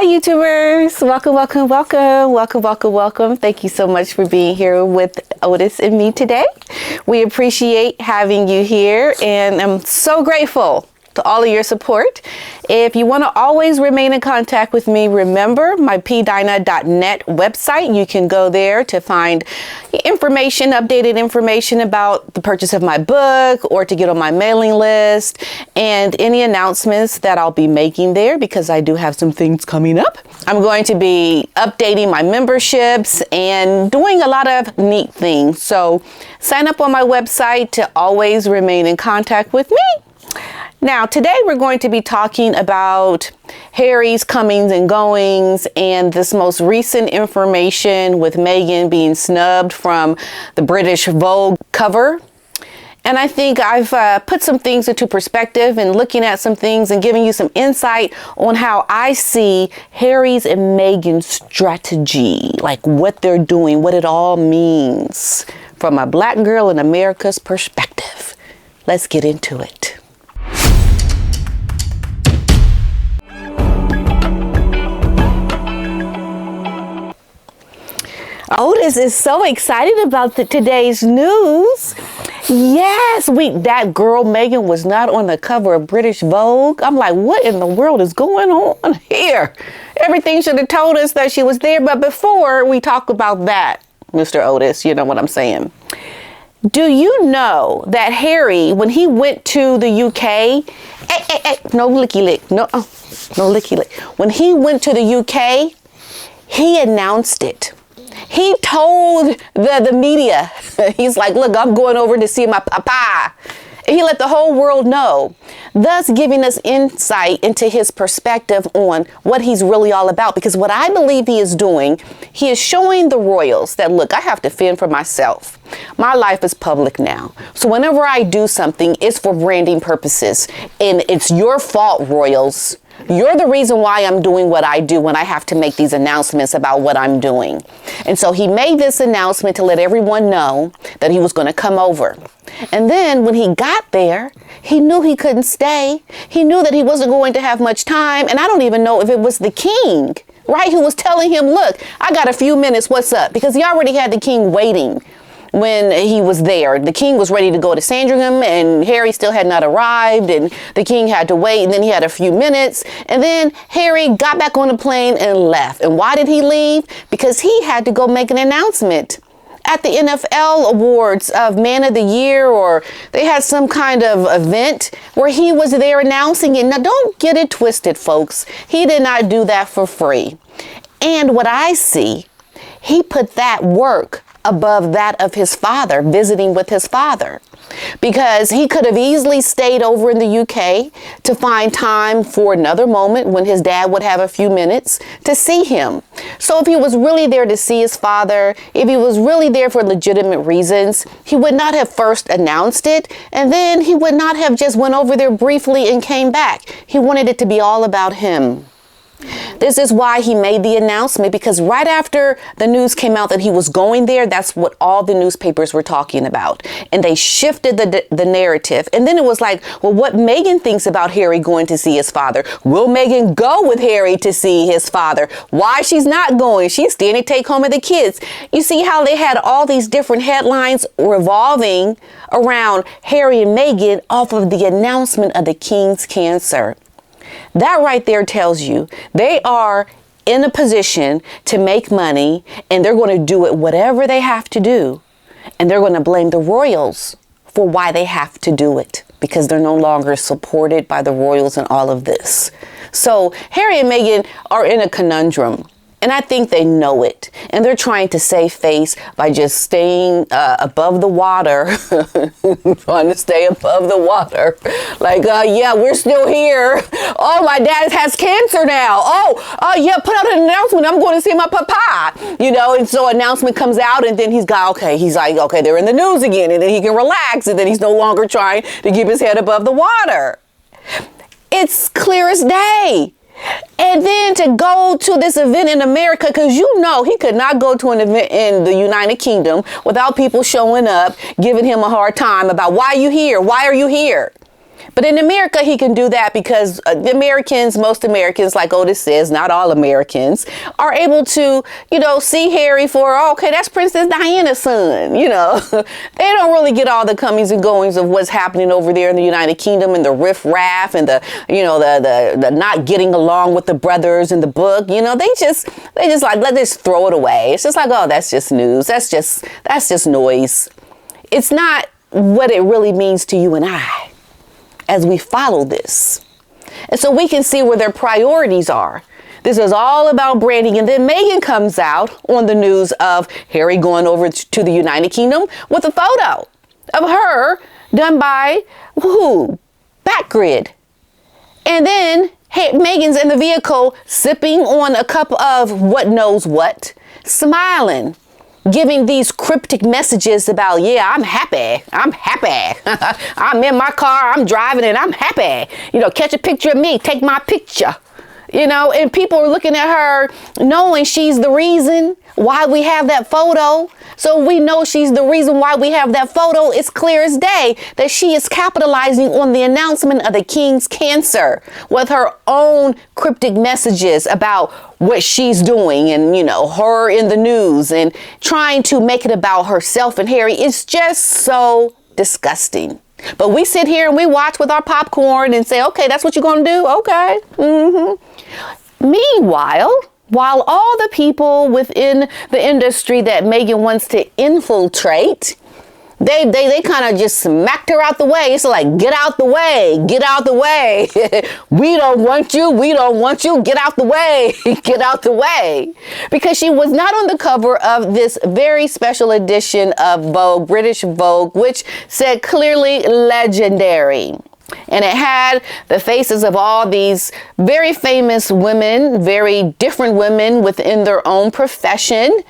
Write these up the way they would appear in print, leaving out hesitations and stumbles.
Hi, YouTubers. Welcome. Thank you so much for being here with Otis and me today. We appreciate having you here, and I'm so grateful to all of your support. If you want to always remain in contact with me, remember my PDINA.net website. You can go there to find information, updated information about the purchase of my book or to get on my mailing list and any announcements that I'll be making there because I do have some things coming up. I'm going to be updating my memberships and doing a lot of neat things. So sign up on my website to always remain in contact with me. Now, today we're going to be talking about Harry's comings and goings and this most recent information with Meghan being snubbed from the British Vogue cover. And I think I've put some things into perspective and looking at some things and giving you some insight on how I see Harry's and Meghan's strategy, like what they're doing, what it all means from a Black girl in America's perspective. Let's get into it. Otis is so excited about today's news. Yes, that girl Meghan was not on the cover of British Vogue. I'm like, what in the world is going on here? Everything should have told us that she was there. But before we talk about that, Mr. Otis, you know what I'm saying? Do you know that Harry, when he went to the UK, no licky lick, no licky lick. When he went to the UK, he announced it. He told the media, he's like, look, I'm going over to see my papa. And he let the whole world know, thus giving us insight into his perspective on what he's really all about. Because what I believe he is doing, he is showing the royals that, look, I have to fend for myself. My life is public now. So whenever I do something, it's for branding purposes. And it's your fault, royals. You're the reason why I'm doing what I do when I have to make these announcements about what I'm doing. And so he made this announcement to let everyone know that he was going to come over. And then when he got there, he knew he couldn't stay. He knew that he wasn't going to have much time. And I don't even know if it was the king, right, who was telling him, look, I got a few minutes. What's up? Because he already had the king waiting. When he was there, the king was ready to go to Sandringham and Harry still had not arrived and the king had to wait, and then he had a few minutes, and then Harry got back on the plane and left. And why did he leave? Because he had to go make an announcement at the NFL awards of Man of the Year, or they had some kind of event where he was there announcing it. Now don't get it twisted, folks. He did not do that for free. And what I see, he put that work above that of his father, visiting with his father, because he could have easily stayed over in the UK to find time for another moment when his dad would have a few minutes to see him. So if he was really there to see his father, if he was really there for legitimate reasons, he would not have first announced it, and then he would not have just went over there briefly and came back. He wanted it to be all about him. This is why he made the announcement, because right after the news came out that he was going there, that's what all the newspapers were talking about. And they shifted the narrative. And then it was like, well, what Meghan thinks about Harry going to see his father. Will Meghan go with Harry to see his father? Why she's not going? She's staying to take home of the kids. You see how they had all these different headlines revolving around Harry and Meghan off of the announcement of the king's cancer. That right there tells you they are in a position to make money, and they're going to do it whatever they have to do. And they're going to blame the royals for why they have to do it, because they're no longer supported by the royals in all of this. So Harry and Meghan are in a conundrum. And I think they know it. And they're trying to save face by just staying above the water. Trying to stay above the water. Like, yeah, we're still here. Oh, my dad has cancer now. Yeah, put out an announcement. I'm going to see my papa. You know, and so announcement comes out, and then he's like, okay, they're in the news again. And then he can relax. And then he's no longer trying to keep his head above the water. It's clear as day. And then to go to this event in America, because you know he could not go to an event in the United Kingdom without people showing up, giving him a hard time about why you here? Why are you here? But in America, he can do that because most Americans, like Otis says, not all Americans, are able to, see Harry for, okay, that's Princess Diana's son. They don't really get all the comings and goings of what's happening over there in the United Kingdom and the riff-raff and the not getting along with the brothers in the book. They just like, let's throw it away. It's just like, oh, that's just news. That's just noise. It's not what it really means to you and I as we follow this. And so we can see where their priorities are. This is all about branding. And then Meghan comes out on the news of Harry going over to the United Kingdom with a photo of her done by Backgrid. And then Meghan's in the vehicle sipping on a cup of what knows what, smiling, giving these cryptic messages about, yeah, I'm happy. I'm in my car, I'm driving and I'm happy. Catch a picture of me, take my picture. And people are looking at her knowing she's the reason why we have that photo. So we know she's the reason why we have that photo. It's clear as day that she is capitalizing on the announcement of the king's cancer with her own cryptic messages about what she's doing and, her in the news and trying to make it about herself and Harry. It's just so disgusting. But we sit here and we watch with our popcorn and say, okay, that's what you're going to do. Okay. Meanwhile, while all the people within the industry that Meghan wants to infiltrate, they kind of just smacked her out the way. It's like, get out the way, get out the way. We don't want you, get out the way, get out the way. Because she was not on the cover of this very special edition of Vogue, British Vogue, which said clearly legendary. And it had the faces of all these very famous women, very different women within their own profession,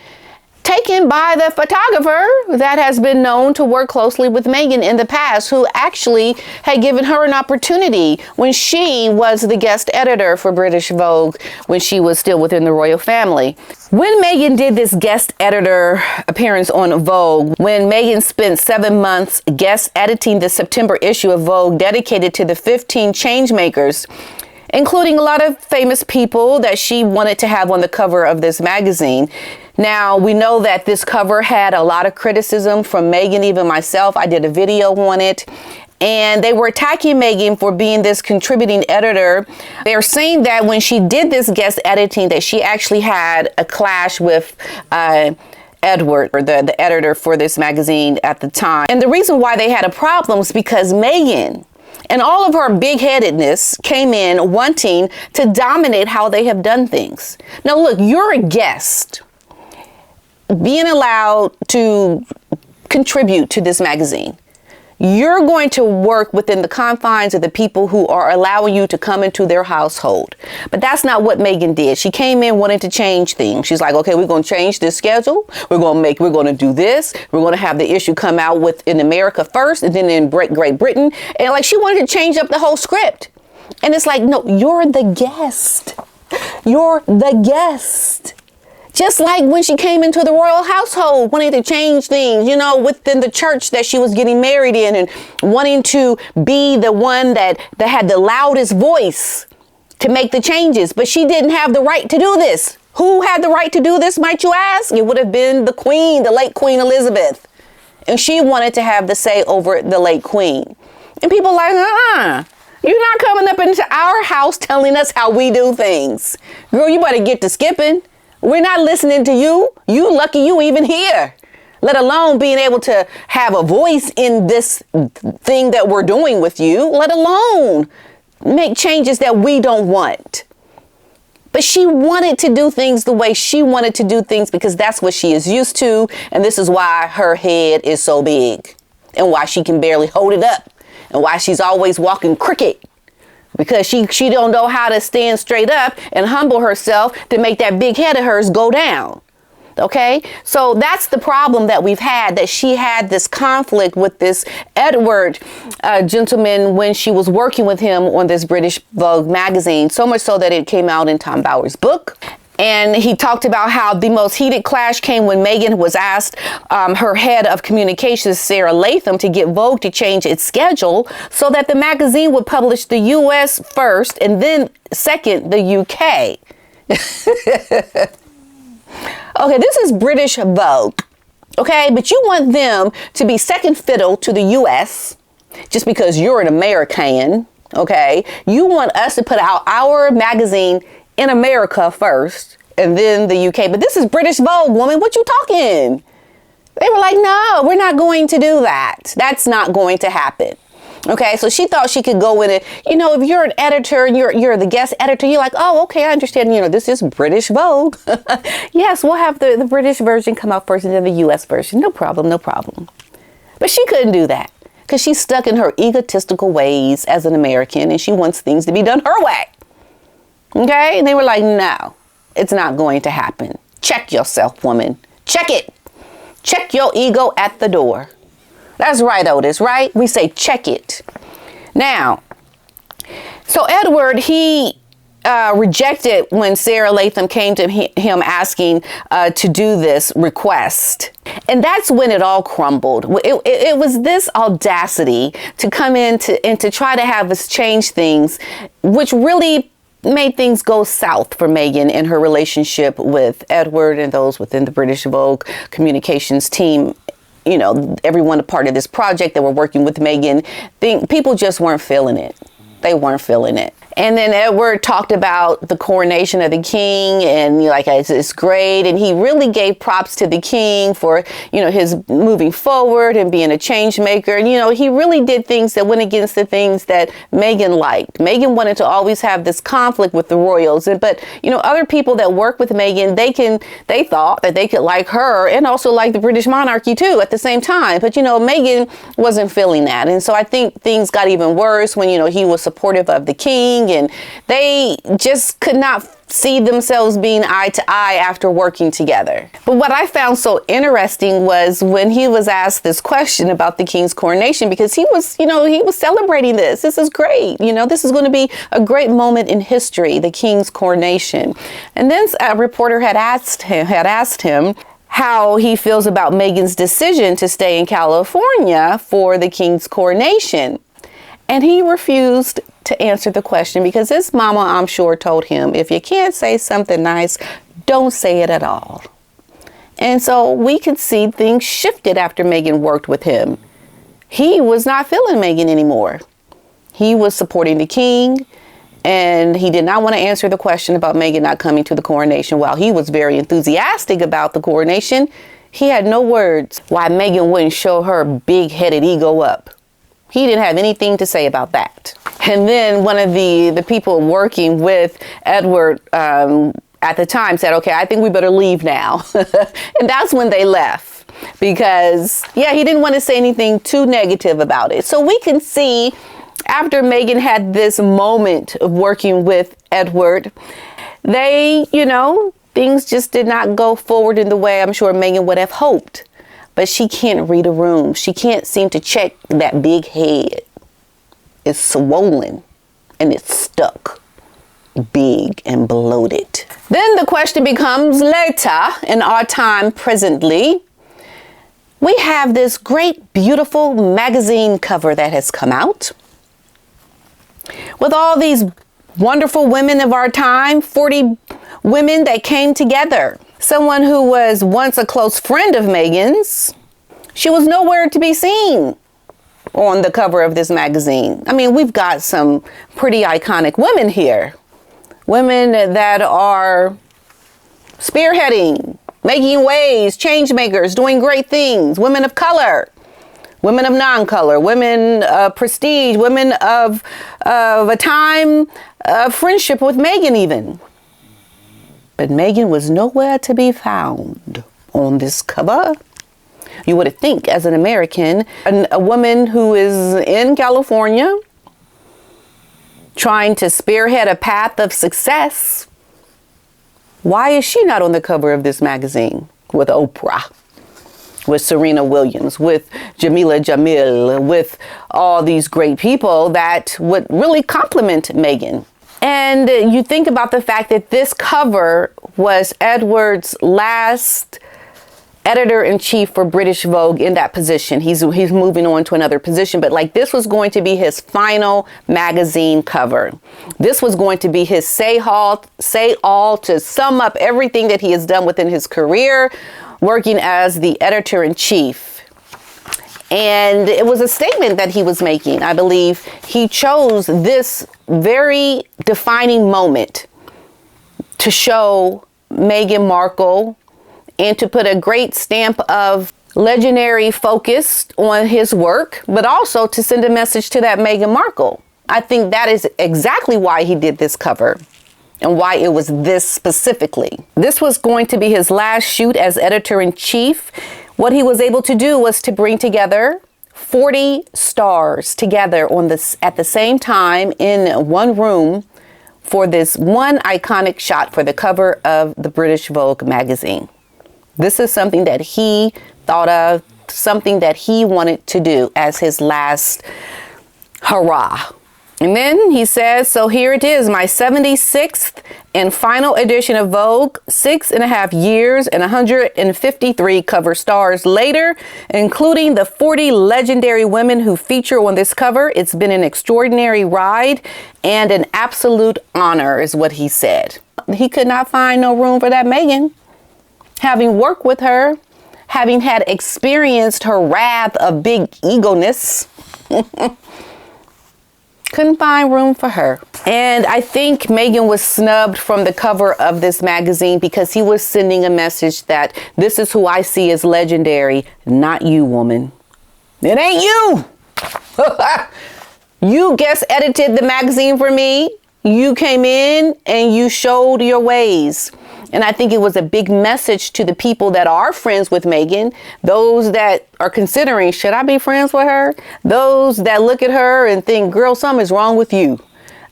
taken by the photographer that has been known to work closely with Meghan in the past, who actually had given her an opportunity when she was the guest editor for British Vogue when she was still within the royal family. When Meghan did this guest editor appearance on Vogue, when Meghan spent 7 months guest editing the September issue of Vogue dedicated to the 15 changemakers, including a lot of famous people that she wanted to have on the cover of this magazine. Now, we know that this cover had a lot of criticism from Meghan, even myself. I did a video on it. And they were attacking Meghan for being this contributing editor. They're saying that when she did this guest editing, that she actually had a clash with Edward, or the editor for this magazine at the time. And the reason why they had a problem is because Meghan and all of her big-headedness came in wanting to dominate how they have done things. Now, look, you're a guest. Being allowed to contribute to this magazine, you're going to work within the confines of the people who are allowing you to come into their household. But that's not what Meghan did. She came in wanting to change things. She's like, okay, we're going to change this schedule. We're going to do this. We're going to have the issue come out in America first and then in Great Britain. And like, she wanted to change up the whole script. And it's like, no, you're the guest. You're the guest. Just like when she came into the royal household, wanting to change things, within the church that she was getting married in and wanting to be the one that had the loudest voice to make the changes. But she didn't have the right to do this. Who had the right to do this, might you ask? It would have been the Queen, the late Queen Elizabeth. And she wanted to have the say over the late Queen. And people like, you're not coming up into our house telling us how we do things. Girl, you better get to skipping. We're not listening to you. You lucky you even here, let alone being able to have a voice in this thing that we're doing with you, let alone make changes that we don't want. But she wanted to do things the way she wanted to do things because that's what she is used to. And this is why her head is so big and why she can barely hold it up and why she's always walking crooked. Because she don't know how to stand straight up and humble herself to make that big head of hers go down. Okay, so that's the problem that we've had, that she had this conflict with this Edward gentleman when she was working with him on this British Vogue magazine, so much so that it came out in Tom Bower's book. And he talked about how the most heated clash came when Meghan was asked her head of communications, Sarah Latham, to get Vogue to change its schedule so that the magazine would publish the U.S. first and then second the U.K. Okay, this is British Vogue. Okay, but you want them to be second fiddle to the U.S. just because you're an American. Okay, you want us to put out our magazine in America first and then the UK. But this is British Vogue, woman. What you talking? They were like, no, we're not going to do that. That's not going to happen. Okay, so she thought she could go in it. You know, if you're an editor and you're the guest editor, you're like, oh, okay, I understand. You know, this is British Vogue. Yes, we'll have the British version come out first and then the US version. No problem, no problem. But she couldn't do that because she's stuck in her egotistical ways as an American and she wants things to be done her way. Okay, and they were like, no, it's not going to happen. Check yourself, woman. Check it. Check your ego at the door. That's right, Otis, right? We say check it. Now, so Edward, he rejected when Sarah Latham came to him asking to do this request. And that's when it all crumbled. It was this audacity to come in and to try to have us change things, which really made things go south for Meghan in her relationship with Edward and those within the British Vogue communications team. You know, everyone a part of this project that were working with Meghan, people just weren't feeling it. They weren't feeling it. And then Edward talked about the coronation of the king and like, it's great. And he really gave props to the king for, you know, his moving forward and being a change maker. And, you know, he really did things that went against the things that Meghan liked. Meghan wanted to always have this conflict with the royals. But, you know, other people that work with Meghan, they thought that they could like her and also like the British monarchy, too, at the same time. But, you know, Meghan wasn't feeling that. And so I think things got even worse when, you know, he was supportive of the king. And they just could not see themselves being eye to eye after working together. But what I found so interesting was when he was asked this question about the king's coronation, because he was celebrating this. This is great. You know, this is going to be a great moment in history, the king's coronation. And then a reporter had asked him how he feels about Meghan's decision to stay in California for the king's coronation. And he refused to answer the question because his mama, I'm sure, told him, if you can't say something nice, don't say it at all. And so we could see things shifted after Meghan worked with him. He was not feeling Meghan anymore. He was supporting the king, and he did not want to answer the question about Meghan not coming to the coronation. While he was very enthusiastic about the coronation, he had no words why Meghan wouldn't show her big-headed ego up. He didn't have anything to say about that. And then one of the people working with Edward at the time said, okay, I think we better leave now. And that's when they left because, yeah, he didn't want to say anything too negative about it. So we can see after Meghan had this moment of working with Edward, they, you know, things just did not go forward in the way I'm sure Meghan would have hoped. But she can't read a room. She can't seem to check that big head. It's swollen and it's stuck, big and bloated. Then the question becomes later in our time presently. We have this great, beautiful magazine cover that has come out with all these wonderful women of our time, 40 women that came together. Someone who was once a close friend of Meghan's, she was nowhere to be seen on the cover of this magazine. I mean, we've got some pretty iconic women here. Women that are spearheading, making waves, change makers, doing great things. Women of color, women of non-color, women of prestige, women of a time of friendship with Meghan even. But Meghan was nowhere to be found on this cover. You would think, as an American, a woman who is in California, trying to spearhead a path of success, why is she not on the cover of this magazine with Oprah, with Serena Williams, with Jamila Jamil, with all these great people that would really compliment Meghan? And you think about the fact that this cover was Edward's last editor-in-chief for British Vogue in that position. He's moving on to another position, but like this was going to be his final magazine cover. This was going to be his say all to sum up everything that he has done within his career, working as the editor-in-chief. And it was a statement that he was making. I believe he chose this very defining moment to show Meghan Markle and to put a great stamp of legendary focus on his work, but also to send a message to that Meghan Markle. I think that is exactly why he did this cover and why it was this specifically. This was going to be his last shoot as editor-in-chief. What he was able to do was to bring together 40 stars together at the same time in one room for this one iconic shot for the cover of the British Vogue magazine. This is something that he thought of, something that he wanted to do as his last hurrah. And then he says, so here it is, my 76th and final edition of Vogue, 6.5 years and 153 cover stars later, including the 40 legendary women who feature on this cover. It's been an extraordinary ride and an absolute honor, is what he said. He could not find no room for that Meghan. Having worked with her, having had experienced her wrath of big ego-ness, couldn't find room for her. And I think Meghan was snubbed from the cover of this magazine because he was sending a message that this is who I see as legendary, not you, woman. It ain't you. You guest edited the magazine for me. You came in and you showed your ways. And I think it was a big message to the people that are friends with Meghan, those that are considering, should I be friends with her? Those that look at her and think, girl, something's wrong with you.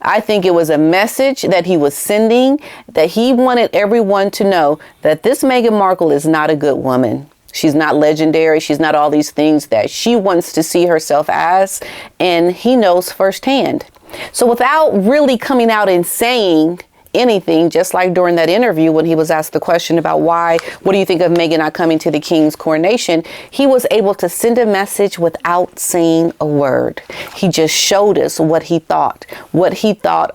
I think it was a message that he was sending, that he wanted everyone to know that this Meghan Markle is not a good woman. She's not legendary. She's not all these things that she wants to see herself as. And he knows firsthand. So without really coming out and saying anything, just like during that interview when he was asked the question about what do you think of Meghan not coming to the king's coronation, he was able to send a message without saying a word. He just showed us what he thought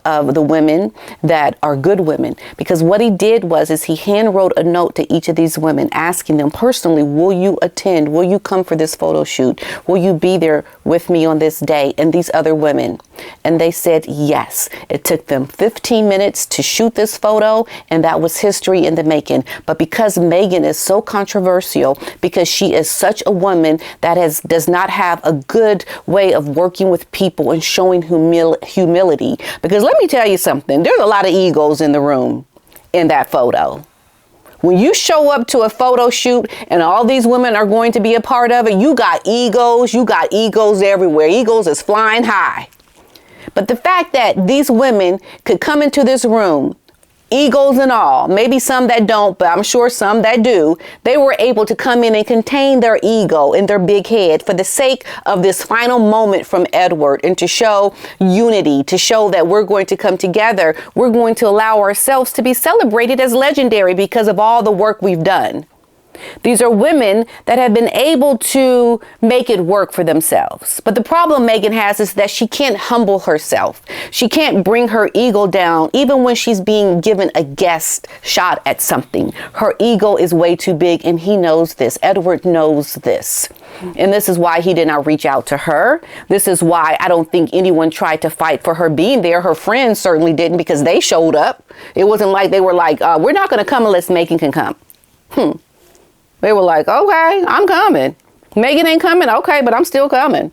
of the women that are good women. Because what he did is he hand wrote a note to each of these women asking them personally, will you attend? Will you come for this photo shoot? Will you be there with me on this day? And these other women. And they said yes. It took them 15 minutes to shoot this photo, and that was history in the making. But because Meghan is so controversial, because she is such a woman that does not have a good way of working with people and showing humility. Because let me tell you something, there's a lot of egos in the room in that photo. When you show up to a photo shoot and all these women are going to be a part of it, you got egos everywhere. Egos is flying high. But the fact that these women could come into this room, egos and all, maybe some that don't, but I'm sure some that do, they were able to come in and contain their ego in their big head for the sake of this final moment from Edward, and to show unity, to show that we're going to come together. We're going to allow ourselves to be celebrated as legendary because of all the work we've done. These are women that have been able to make it work for themselves. But the problem Meghan has is that she can't humble herself. She can't bring her ego down even when she's being given a guest shot at something. Her ego is way too big, and he knows this. Edward knows this. And this is why he did not reach out to her. This is why I don't think anyone tried to fight for her being there. Her friends certainly didn't, because they showed up. It wasn't like they were like, we're not going to come unless Meghan can come. They were like, okay, I'm coming. Meghan ain't coming. Okay, but I'm still coming.